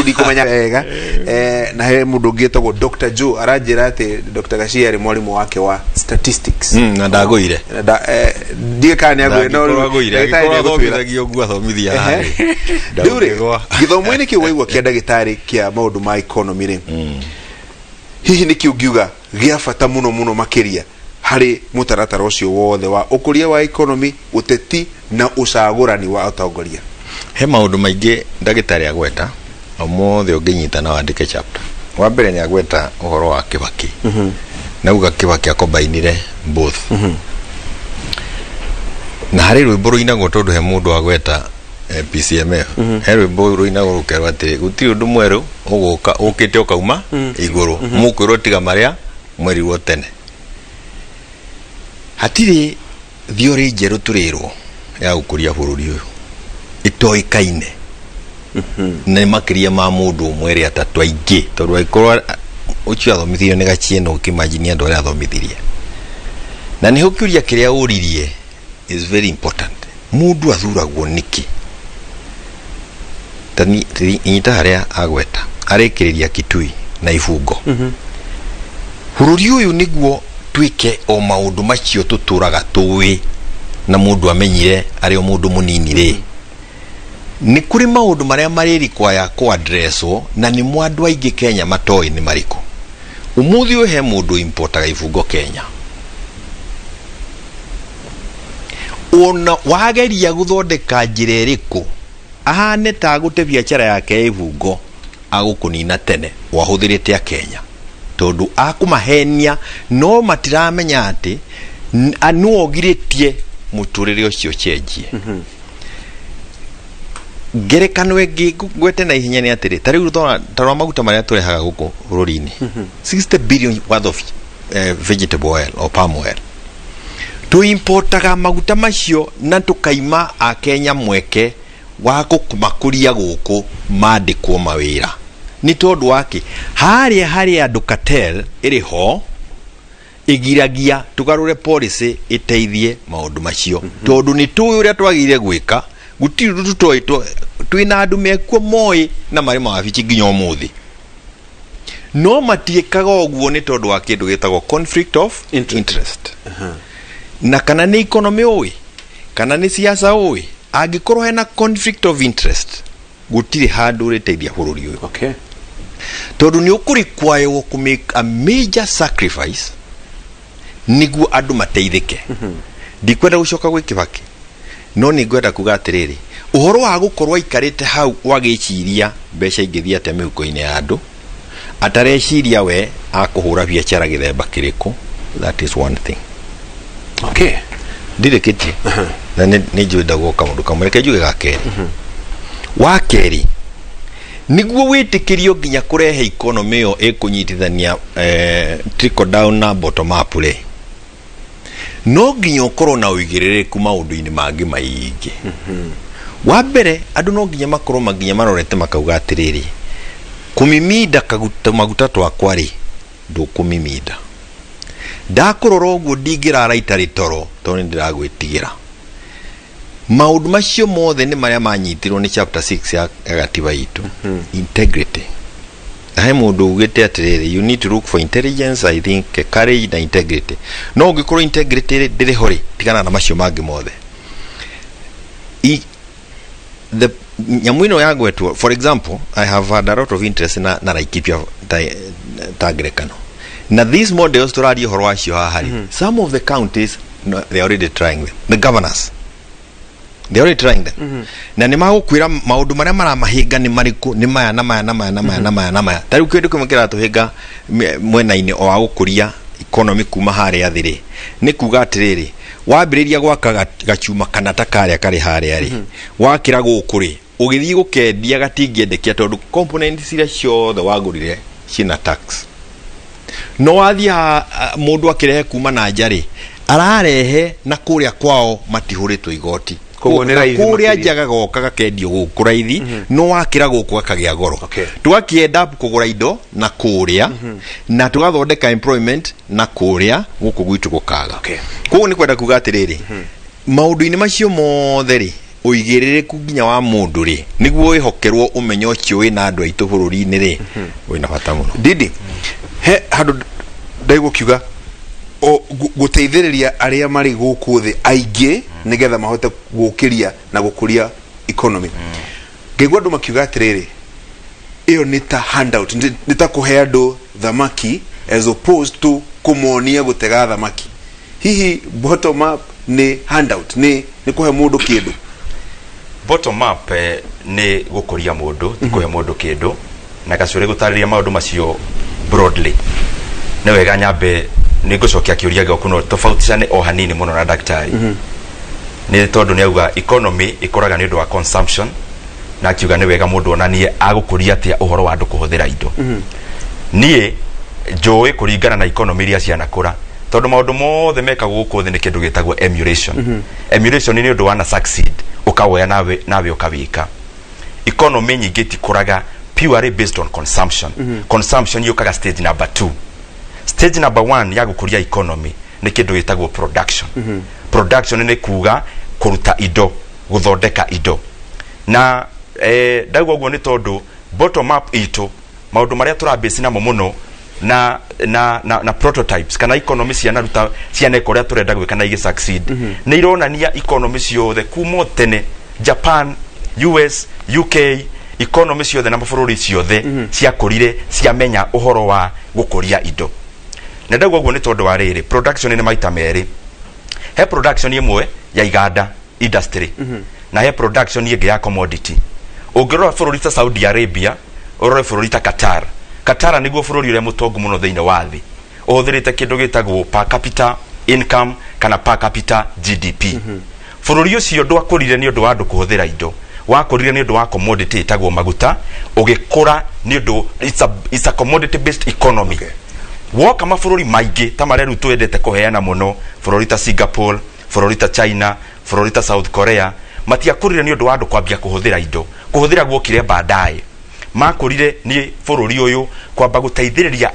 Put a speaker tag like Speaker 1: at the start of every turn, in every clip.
Speaker 1: ndikumenya wega na he mundu ngitagwo Dr. Joe aranjira ati Dr. Gashia ari mwalimu wake wa statistics
Speaker 2: na ndagoire
Speaker 1: ndiye kana agwe no
Speaker 2: thomithagio gwa thomithia hari
Speaker 1: ndure githomo-ini kiu waigua kia ndagitari kia maundu ma economy ri hihi ni kiugiuga gia bata muno makiria hari mutaratara ucio wothe wa ukuria wa economy uteti na ucagurani wa atongoria
Speaker 2: he maundu maingi ndagitari agweta omothe unginyitana wandike chapter wa mbere ni agweta uhoro wa Kibaki na uga Kibaki akombainire both na hari rwimbo ruinagwo tondu he mundu agweta PCMF he rwimbo ruinagwo rukerwa ati guti undu mweru uguka ukite ukauma iguru mukwiro tiga maria mweri wo tene hatiri thiori njeru turirwo ya ukuria bururi uyu itoikaine na makiria ma mundu mweri atatu aingi tondu aikorwa ucio athomithio ni gachieno ukimaginia ndo athomithirie na ni hukiuria kiria uririe is very important mundu athuragwo niki tani inyita haria agweta arekiriria kitui na ibungo bururi uyu niguo twike o maundu macio tuturaga tuwi na mundu amenyire ari o mundu munini ri ni kuri maundu maria mariri kwaya ku addresswo na ni mwandu aingi Kenya matoi ni mariko umuthi uhe mundu importaga ibungo Kenya ona wageria guthondeka njira iriku ahane ta gute biashara yake ibungo agukunina tene wahuthirite a Kenya tondu akumahenia no matiramenya ati anuogiritie muturire ucio cenjie gerekano egi gwete na ihenya ni atiri tari tarwa maguta maria turehaga guku bururi-ini 60 billion worth of vegetable oil or palm oil tu importaga maguta macio na tukaima a Kenya mweke wa kumakuria guku mandikwo mawira ni tondu wake haria andu cartel iriho igiragia tugarure policy iteithie maundu macio tondu ni tu uria twagire gwika gutiru tutoitwo twina andu mekuo moi na mari mawabici nginya umuthi no matiekaga oguo ni tondu wa kindu gitagwo conflict of interest na kana ni economy oi kana ni siasa oi angikorwo hena conflict of interest gutire handu riteithia bururi uyu tondu ni ukuri kwayo ku make a major sacrifice niguo andu mateithike ndikwenda gucoka gwi Kibaki no ni ngwenda kuga atiriri uhoro wa gukorwa ikarite hau wagiciria mbeca ingithia te mihuko-ini ya andu atareciria we akuhura biashara githemba kiriku that is one thing ndireketi na ni juda goka mundu kamureke juge gakeri wa keri niguo witikirio nginya kurehe economy yo ikunyitithania trickle down na bottom up le no nginya ukorwo na uigiririku maundu-ini mangi maingi wa mbere andu no nginya makorwo nginya marorete makauga atiriri kumimida kaguta maguta twakwa ri ndukumimida ndakurora uguo ndingirara itari toro tondu ndiragwitigira maundu macio mothe ni maria manyitirwo ni chapter 6 ya gatiba itu integrity hai mundu ugite atiriri you need to look for intelligence I think courage na integrity no ungikorwo integrity ndiri hori tigana na macio mangi mothe the nyamuino yagwetwo for example I have had a lot of interest na Laikipia tagrekano na these models turari horo acio hahari some of the counties they are already trying them the governors they are already trying them na ni magukwira maundu maria maramahinga ni mariku ni maya na maya tari kwedu kumukira tuhinga mwena-ini o agukuria economy kuma haria thiri ni kuga atiriri wambiriria gwaka gachuma kana takaria kari haria ri wakira gukuri ugithii gukendia gatingiendekia tondu components ciria ciothe wagurire cina tax no wathia mundu akirehe kuma na njari ararehe na kuria kwao matihuritwo igoti kuria njaga goka gakendio guku raithi no wakira guku akagia goro twakienda kugura indo na kuria na tugathondeka employment na kuria guku gwitu gukaga koguo ni kwenda kuga atiriri maundu-ini macio mothe ri uigĩrĩrĩku nginya wa mũndũ rĩ nĩguo wĩhokerwo ũmenyo ũcio wĩna andũ aitũ bũrũri-inĩ rĩ wĩna bata mũno
Speaker 1: Didi he handũ ndaigua kiuga guteithĩrĩria arĩa marĩ gũkũ thĩ aingĩ nĩgetha mahote gũkĩria na gũkũria economy ngĩigua andũ makiuga atĩrĩrĩ iyo nĩ ta handout nĩ ta kũhe andũ thamaki as opposed to kũmonia gũtega thamaki hihi bottom up ni handout ni kũhe mũndũ kĩndũ
Speaker 3: bottom up ni gũkũria mũndũ ti kũhe mũndũ kĩndũ na gacũrĩ gũtarĩria maũndũ macio broadly nĩ wega nyambe nĩ ngũcokia kĩũria gĩaku no tofauticane o hanini mũno na daktari nĩ tondũ nĩ auga economy ĩkoraga nĩ ũndũ wa consumption na akiuga nĩ wega mũndũ onanie agũkũria atĩa ũhoro wa andũ kũhũthĩra indo niĩ njũĩ kũringana na economy iria cianakũra tondũ maũndũ mothe mekagwo gũkũ thĩ nĩ kĩndũ gĩtagwo emulation emulation nĩ ũndũ wana succeed ũkawoya nawe ũkawĩka economy nyingĩ tikũraga purely based on consumption consumption yũkaga stage number 2 stage number 1 ya gũkũria economy nĩ kĩndũ gĩtagwo production production nĩ kuga kũruta indo gũthondeka indo na ndauga ũguo nĩ tondũ bottom up itũ maũndũ marĩa tũrabase namo mũno na prototypes kana economy cianaruta cianeka ũrĩa tũrenda gwĩka na igĩ succeed nĩ ironania economy ciothe kuma tene Japan US UK economy ciothe na mabũrũri ciothe ciakũrire ciamenya ũhoro wa gũkũria indo na ndauga ũguo nĩ tondũ wa rĩrĩ production nĩ maita merĩ he production ĩmwe ya iganda industry na he production ĩngĩ ya commodity ũngĩrora bũrũri ta Saudi Arabia ũrore bũrũri ta Qatar nĩguo bũrũri ũrĩa mũtongu mũno thĩinĩ wa thĩ ũhũthĩrĩte kĩndũ gĩtagwo per capita income kana per capita GDP bũrũri ũcio ndwakũrire nĩ ũndũ wa andũ kũhũthĩra indo wakũrire nĩ ũndũ wa commodity ĩtagwo maguta ũgĩkũra nĩ ũndũ it's a commodity based economy woka mabũrũri maingĩ ta marĩa rĩu twendete kũheana mũno bũrũri ta Singapore bũrũri ta China bũrũri ta South Korea matiakũrire nĩ ũndũ wa andũ kwambia kũhũthĩra indo kũhũthĩra guokire baadaye makũrire nĩ bũrũri ũyũ kwamba gũteithĩrĩria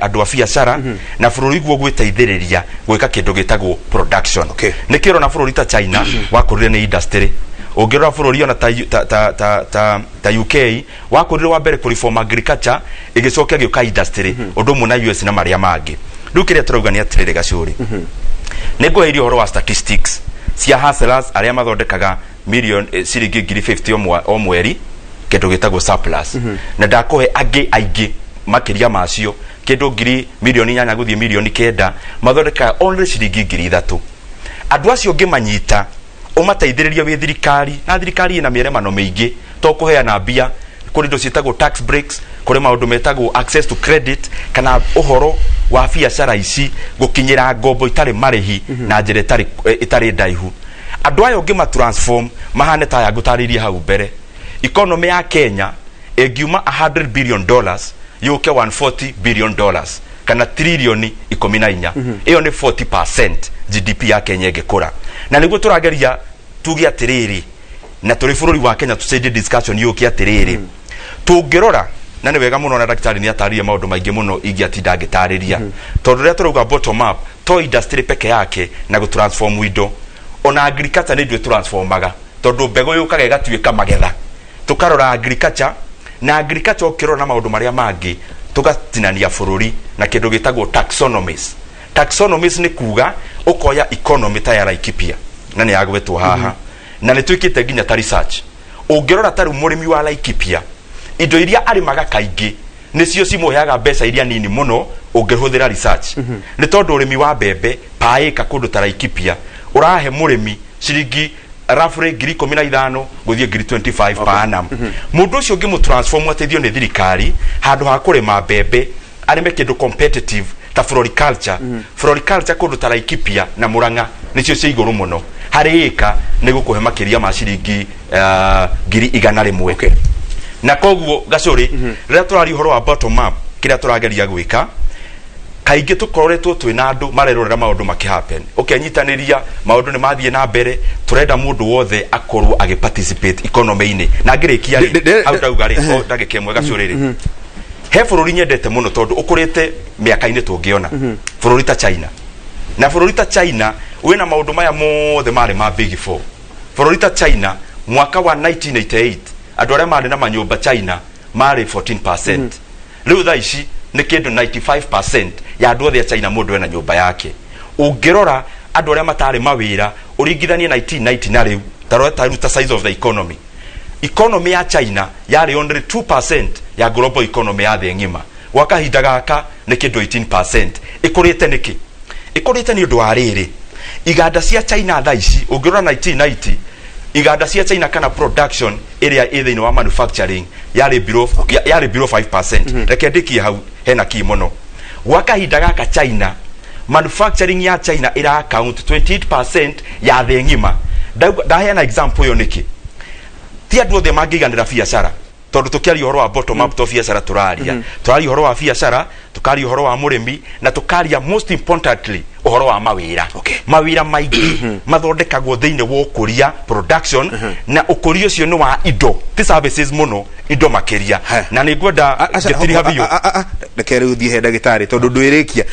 Speaker 3: andũ a biacara na bũrũri guo gwĩteithĩrĩria gwĩka kĩndũ gĩtagwo production nĩkĩo na bũrũri ta China wakũrire nĩ industry ũngĩrora bũrũri ona ta UK wakũrire wa mbere kũreform agriculture ĩgĩcokia gĩũka industry ũndũ ũmwe na US na marĩa mangĩ rĩu kĩrĩa tũrauga nĩ atĩrĩrĩ gacũrĩ nĩ ngũheirie ũhoro wa statistics cia hustlers arĩa mathondekaga ciringi 50 o mweri kĩndũ gĩtagwo surplus na ndakũhe angĩ aingĩ makĩria macio kĩndũ milioni 8 gũthiĩ milioni 9 mathondekaga only ciringi 3,000 andũ acio ngĩmanyita ũmateithĩrĩria wĩ thirikari na thirikari ĩna mĩremano mĩingĩ to kũheana mbia kũrĩ indo ciĩtagwo tax breaks kũrĩ maũndũ metagwo access to credit kana ũhoro wa biacara ici gũkinyĩra ngombo itarĩ marĩhi na njĩra itarĩ ndaihu andũ aya ũngĩmatransform mahane ta ya ngũtarĩirie hau mbere economy ya Kenya ĩngiuma $100 billion yũke $140 billion kana trilioni 14 ĩyo nĩ 40% GDP ya Kenya ĩngĩkũra na nĩguo tũrageria tuge atĩrĩrĩ na tũrĩ bũrũri wa Kenya tũcenjie discussion yũke atĩrĩrĩ tũngĩrora na nĩ wega mũno na daktari nĩ atarĩria maũndũ maingĩ mũno ingĩatinda ngĩtarĩria tondũ rĩrĩa tũrauga bottom up to industry peke yake na gũtransform indo ona agriculture nĩ ndwe transformaga tondũ mbegũ yũkaga ĩgatuĩka magetha tukarora agriculture na agriculture ũkĩrora na maũndũ marĩa mangĩ tugatinania bũrũri na kĩndũ gĩtagwo taxonomies nĩ kuga ũkoya economy ta ya Laikipia na nĩ yagwetwo haha na nĩ twĩkĩte nginya ta research ũngĩrora ta rĩu mũrĩmi wa Laikipia indo iria arĩmaga kaingĩ nĩcio cimũheaga mbeca iria nini mũno ũngĩhũthĩra research nĩ tondũ ũrĩmi wa mbembe paĩka kũndũ ta Laikipia ũrahe mũrĩmi ciringi roughly 15,000 gũthiĩ 25 per annum mũndũ ũcio ũngĩmũtransform ateithio nĩ thirikari handũ ha kũrĩma mbembe arĩme kĩndũ competitive ta floriculture kũndũ ta Laikipia na Murang'a nĩcio cia igũrũ mũno harĩ ĩka nĩ gũkũhe makĩria ma ciringi 100,000 na koguo gacũrĩ rĩrĩa tũrari ũhoro wa bottom up kĩrĩa tũrageria gwĩka kaingĩ tũkoretwo twĩna andũ marerorera maũndũ makĩhappen ũkenyitanĩria maũndũ nĩ mathiĩ na mbere tũrenda mũndũ wothe akorwo agĩparticipate economy-inĩ na ngĩrĩkia rĩ ndauga rĩ ndagĩke mwega gacũrĩ he bũrũri nyendete mũno tondũ ũkũrĩte mĩaka-inĩ tũngĩona bũrũri ta China na bũrũri ta China wĩna maũndũ maya mothe marĩ ma big four bũrũri ta China mwaka wa 1988 andũ arĩa marĩ na manyũmba China marĩ 14%. Rĩu thaa ici nĩ kĩndũ 95% ya andũ othe a China mũndũ ena nyũmba yake. Ũngĩrora andũ arĩa matarĩ mawĩra ũringithanie 1990 na rĩu ta size of the economy. Economy ya China yarĩ only 2% ya global economy ya thĩ ng'ima. Gwa kahinda gaka nĩ kĩndũ 18%. Ĩkũrĩte nĩkĩ? Ĩkũrĩte nĩ ũndũ wa rĩrĩ. Iganda cia China thaa ici ũngĩrora 1990 iganda cia China kana production ĩrĩa ĩ thĩinĩ wa manufacturing yarĩ below 5%. Reke ndĩkie hau hena ki mũno. Gwa kahinda gaka China manufacturing ya China ĩra account 28% ya thĩ ng'ima. Ndaheana example yo nĩkĩ? Ti andũ othe mangĩiganĩra biacara tondũ tũkĩaria ũhoro wa bottom up to biacara tũraria ũhoro wa biacara, tũkaria ũhoro wa mũrĩmi, na tũkaria most importantly ũhoro wa mawĩra. Mawĩra maingĩ mathondekagwo thĩinĩ wa ũkũria production, na ũkũria ũcio nĩ wa indo ti services mũno, indo makĩria. Na nĩ ngwenda ngĩtiriha biũ
Speaker 1: reke rĩu thiĩ he ndagĩtarĩ tondũ ndwĩrĩkia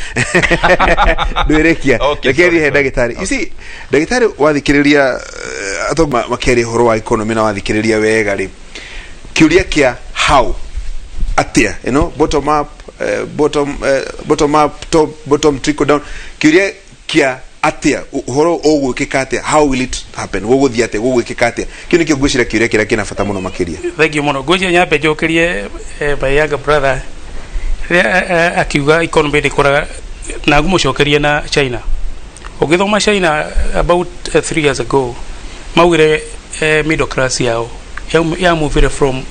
Speaker 1: reke thiĩ he ndagĩtarĩ. You see ndagĩtarĩ wathikĩrĩria atonga makĩaria ũhoro wa economy na wathikĩrĩria wega rĩ, kiuria kia how atia, you know, bottom up top, bottom trickle down. Kiuria kia atia uhoro ogwĩkĩka atia, how will it happen, gũgũthiĩ atia, gũgwĩkĩka atia. Kĩu nĩkĩo ngwĩciria kiuria kĩrĩa kĩna bata mũno makĩria.
Speaker 4: Thank you mũno. Ngwĩciria nyambe njokerie my younger brother rĩrĩa akiuga economy ndĩkũraga, na ngũmũcokerie na China. Ũgĩthoma China about 3 years ago maugire middle class yao ya moved from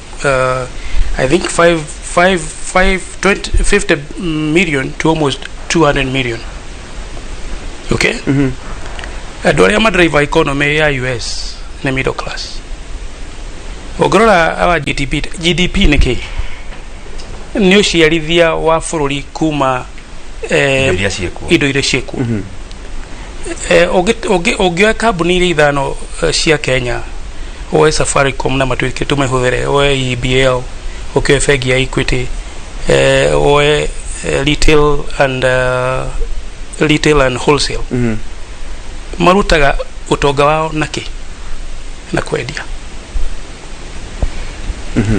Speaker 4: I think 50 million to almost 200 million. Okay? Andũ arĩa madrive economy ya US na middle class. Ũngĩrora our GDP nĩkĩ? Nĩ ũciarithia wa bũrũri kuma indo iria ciĩkuo. Ũngĩoya kambuni iria ithano cia Kenya, oe Safaricom na matuĩke tumehũthĩre, oe EBL, okay, bengi ya Equity, oe retail and wholesale. Marutaga utonga wao naki na kwendia.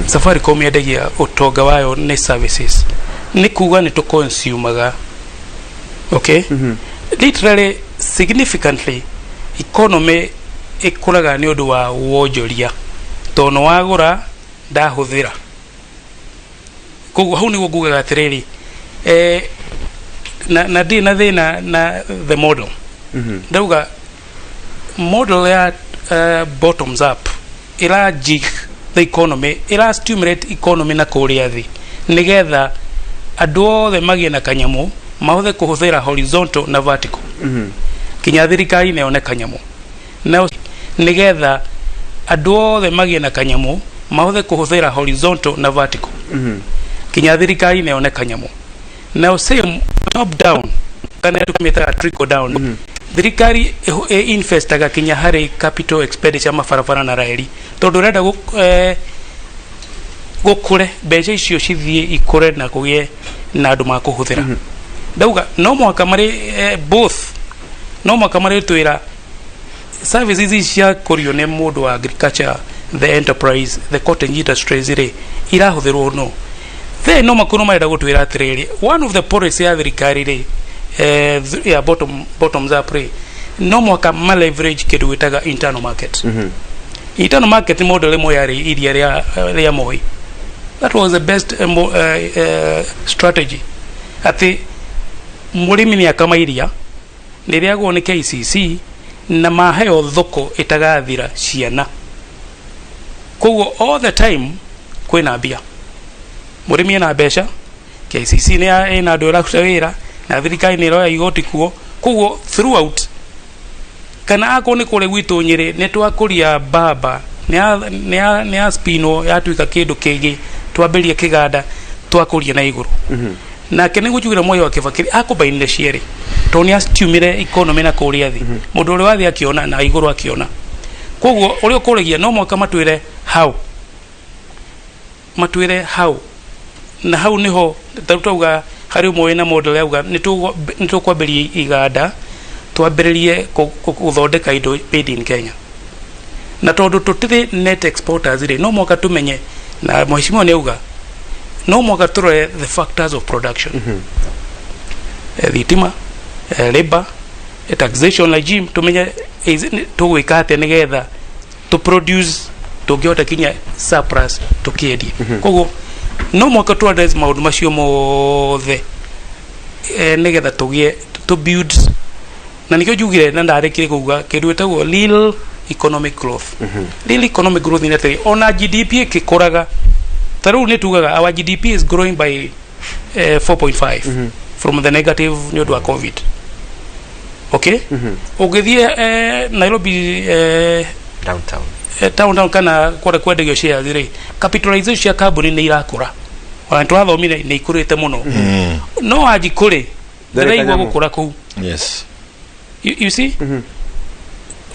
Speaker 4: Safaricom yendagia utonga wayo ni services, ni kuga ni to consumaga. Okay? Literally significantly economy ikuraga ni undu wa wonjoria, tono wagura ndahuthira. Koguo hau ni ngugaga atiriri na thina na the model. Ndauga model ya bottoms up ila jig the economy, ila stimulate economy na kuria thi nigetha andu othe magie na kanyamu mahothe kuhuthira horizontal na vertical. Kinya thirikari ne one kanyamu na nigetha andu othe magie na kanyamu mahothe kuhuthira horizontal na vertical. Kinya thirikari ne one kanyamu na same top down kana tukumeta trickle down. Thirikari investaga kinya hari capital expenditure mafarabara na raili tondu renda gukure mbeca icio cithie ikure na kugie na andu makuhuthira. Ndauga no mwaka mari both no mwaka mari twira services ici cia kurio ne mundu wa agriculture, the enterprise, the cottage industries irahuthirwo no the no makono marenda gutwira atiriri one of the policy ya thirikari ri ya bottoms up ri no mwaka ma leverage kidu witaga internal market. Internal market model mo yari iria ya moi. That was the best strategy. Ati murimi ni akama iria niriagwo ni KCC na maheo thoko itagathira ciana. Koguo all the time kwina bia murimi na besha KCC ni ina dola kushawira na thirikari ni roya igoti kuo. Koguo throughout kana ako ni kule gwitu Nyeri ni twakuria baba ni spino ya twika kindu kigi twambiria kiganda twakuria na iguru. Na kene gujugira moyo wake fakiri akubainile ciere to ni astumire economy na kuria thi mundu uri wathi akiona na iguru akiona. Koguo uri ukuregia no mwaka matwire how na hau niho tarutauga hari umwe na model yauga nitukwambiria iganda twambiririe guthondeka indo made in Kenya. na tondu tutire net exporters ri no mwaka tumenye na mheshimiwa ni uga no mwaka turore the factors of production thitima labor taxation regime tumenye tugwikate nigetha to produce tugiota kinya surplus tukiendie koguo no mwaka tu address maundu macio mothe nigetha tugie to build na nikyo jugire na ndarekire kuga kindu etagwo real economic growth real economic growth ni atiri ona GDP kikoraga taru ni tugaga our GDP is growing by 4.5 from the negative nyodo wa covid okay ogethie Nairobi downtown kana kwa degio share zire capitalization ya carbon ni irakura wana twathomire ni ikurite muno no ajikure ndiraigwa gukura ku
Speaker 2: yes
Speaker 4: you see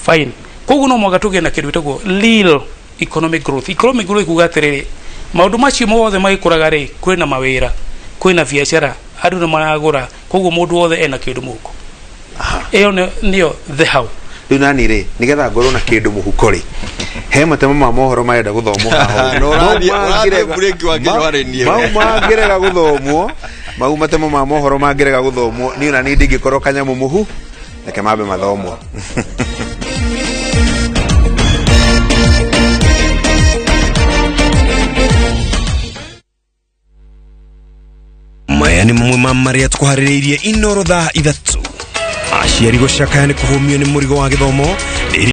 Speaker 4: fine koguo no mwaga tuge na kindu etagwo real economic growth kugatiriri maundu macio mothe magikuraga ri kwina mawira kwina biashara andu na maragura koguo mundu wothe ena kindu muko iyo niyo the how
Speaker 1: riu nani ri nigetha ngorwo na kindu muhuko ri he matemo ma mohoro marenda guthomwo haho
Speaker 2: no rathie break wa kinyo harenie
Speaker 1: mangirega guthomwo mau matemo ma mohoro mangirega guthomwo ni na ni ndingikorwo kanyamu muhu reke mambe mathomwo
Speaker 5: maya ni mamwe ma maria tũkuharĩrĩirie inoro thaa 3 aciari gũcakaya nĩ kũhũmio nĩ mũrigo wa gĩthomo